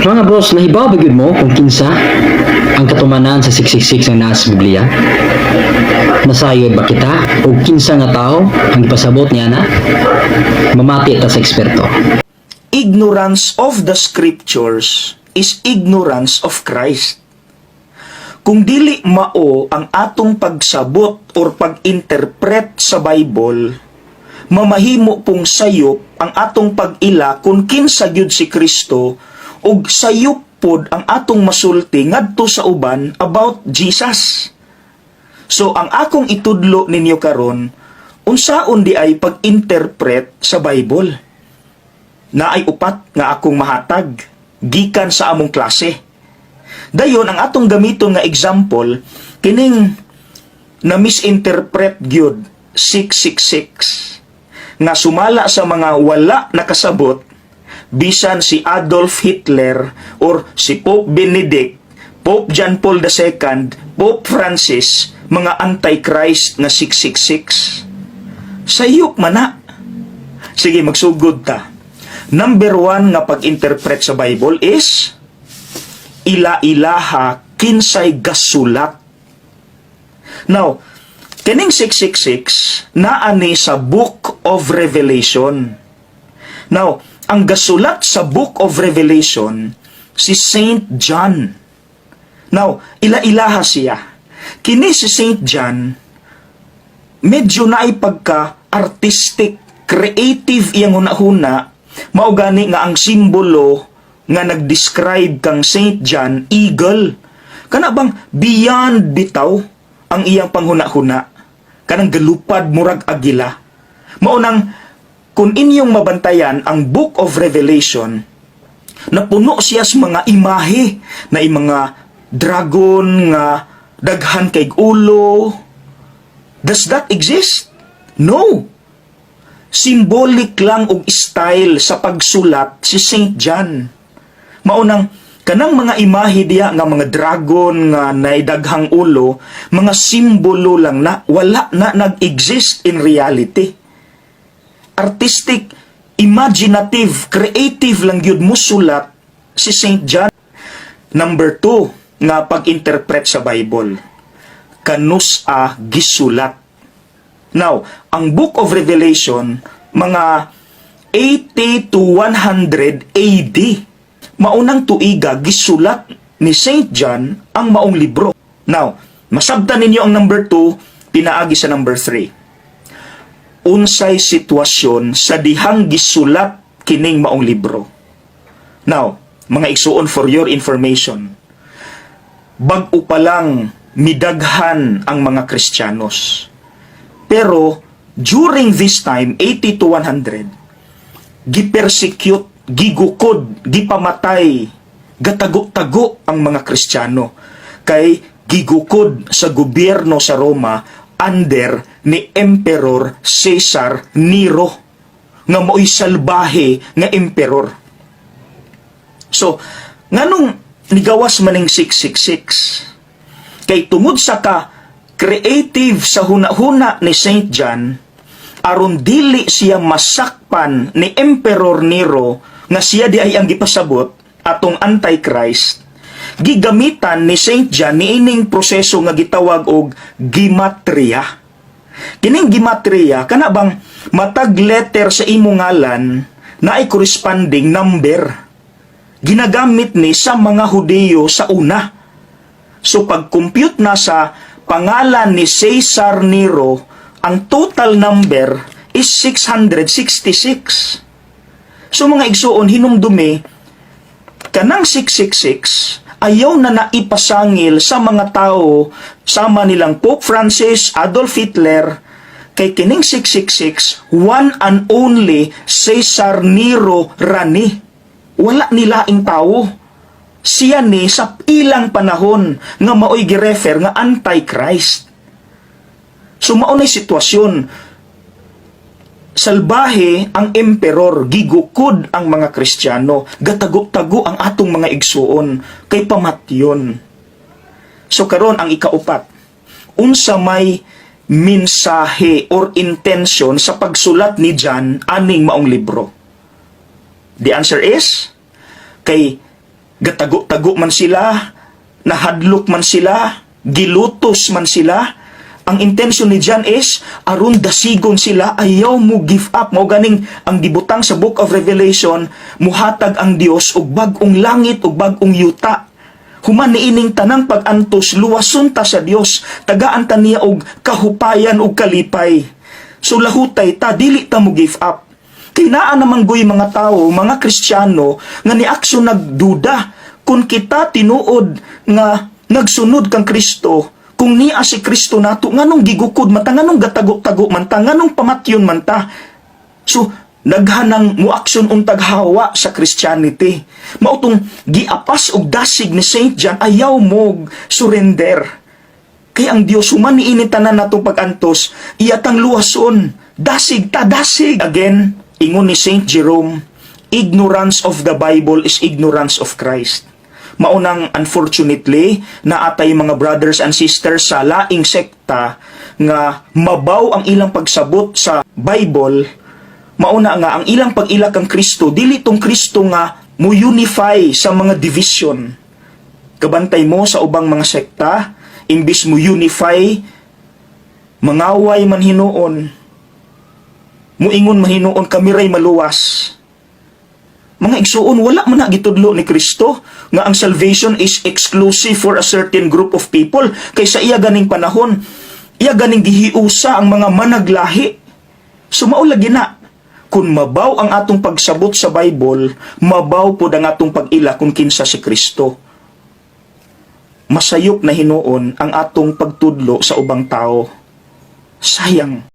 Mga boss, nahibaw ba gyud mo kung kinsa ang katumanan sa 666 nga naa sa Biblia? Nasayod ba kita o kinsa nga tao ang ipasabot niya na? Mamati ta sa eksperto. Ignorance of the scriptures is ignorance of Christ. Kung dili mao ang atong pagsabot or pag-interpret sa Bible, mamahimo pong sayop ang atong pag-ila kung kinsa gyud si Kristo ug sayop pod ang atong masulti ngadto sa uban about Jesus. So ang akong itudlo ninyo karon, unsaon di ay pag-interpret sa Bible? Naay upat nga akong mahatag gikan sa among klase. Dayon ang atong gamiton nga example kining na misinterpret gyud 666 nga sumala sa mga wala nakasabot bisan si Adolf Hitler or si Pope Benedict, Pope John Paul II, Pope Francis, mga antichrist nga 666. Sayop man na. Sige, magsugod ta. Number 1 nga pag-interpret sa Bible is ila-ilaha kinsay gasulat. Now, kining 666 naani sa Book of Revelation. Now, ang gasulat sa Book of Revelation si Saint John. Now, ila-ilaha siya. Kini si Saint John medyo naay pagka-artistic, creative iyang hunahuna, mao gani nga ang simbolo nga nag-describe kang Saint John, eagle. Kana bang beyond bitaw ang iyang panghuna-huna. Kanang galupad murag agila. Mao nang kung inyong mabantayan ang Book of Revelation, napuno siya sa mga imahe na mga dragon nga daghan kay ulo. Does that exist? No. Symbolic lang og style sa pagsulat si Saint John. Maunang kanang mga imahe diya nga mga dragon nga naidaghang ulo, mga simbolo lang na wala na nag-exist in reality. Artistic, imaginative, creative lang yun mo sulat si Saint John. Number 2 nga pag-interpret sa Bible, kanus a gisulat. Now, ang Book of Revelation, mga 80 to 100 AD, maunang tuiga gisulat ni Saint John ang maong libro. Now, masabtan ninyo ang number 2, pinaagi sa number 3. Unsay sitwasyon sa dihang gisulat kining maong libro. Now, mga igsuon for your information, bag-o pa lang midaghan ang mga Kristiyanos. Pero, during this time, 80 to 100, gipersecute, gigukod, gipamatay, gatago-tago ang mga Kristiyano. Kay gigukod sa gobyerno sa Roma under ni Emperor Caesar Nero, nga mo'y salbahe nga emperor. So, nganong nigawas maning 666? Kay tungod sa creative sa huna-huna ni Saint John, aron dili siya masakpan ni Emperor Nero nga siya di ay ang gipasabot atong Antichrist, gigamitan ni Saint John niining proseso nga gitawag og gematria. Kining gematria kana bang matag letter sa imong ngalan na ay corresponding number. Ginagamit ni sa mga Hudiyo sa una. So pag-compute na sa pangalan ni Caesar Nero, ang total number is 666. So mga igsuon hinumdumi, kanang 666 ayaw na naipasangil sa mga tao sama nilang Pope Francis, Adolf Hitler, kay kining 666 one and only Caesar Nero rani. Wala nilaing tao. Siya ni sa ilang panahon nga maoy girefer nga Antichrist. So maunay sitwasyon, salbahe ang emperor, gigukod ang mga Kristiyano, gatago-tago ang atong mga igsuon, kay pamatyon. So karon ang ikaupat, unsa may mensahe or intention sa pagsulat ni John aning maong libro? The answer is, kay Gatago-tago man sila, nahadlok man sila, gilutos man sila. Ang intention ni John is, aron dasigon sila, ayaw mo give up. Mao ganing ang gibutang sa Book of Revelation, muhatag ang Dios og bag-ong langit ug bag-ong yuta. Human niining tanang pag-antos, luwason ta sa Dios, tagaan ta niya og kahupayan ug kalipay. So lahutay ta, dili ta mo give up. Kinaan naman goy mga tao, mga Kristiyano, nga ni aksyon nagduda, kung kita tinuod nga nagsunod kang Kristo, kung niya si Kristo nato, nganong gigukod man ta, nganong gatago-tago man ta, nganong pamatyon man ta. So, naghanang muaksyon untag hawa sa Christianity. Mautong giapas og dasig ni Saint John, ayaw mo surrender. Kaya ang Dios human niinit tanan natong pag-antos, iyatang luwason, dasig ta, dasig. Again, ingon ni Saint Jerome, ignorance of the Bible is ignorance of Christ. Maunang unfortunately na atay mga brothers and sisters sa laing sekta nga mabaw ang ilang pagsabot sa Bible, mauna nga ang ilang pag-ila kang Kristo, dili tong Kristo nga mo unify sa mga division. Kabantay mo sa ubang mga sekta, imbis mo unify, mangaway man hinuon, muingon mahinuon kamiray maluwas. Mga igsuon, wala man na gitudlo ni Kristo nga ang salvation is exclusive for a certain group of people. Kaysa iya ganing panahon, iya ganing gihiusa ang mga managlahi. Sumaulagi na, kung mabaw ang atong pagsabot sa Bible, mabaw po ang atong pag-ila kung kinsa si Kristo. Masayop na hinuon ang atong pagtudlo sa ubang tao. Sayang.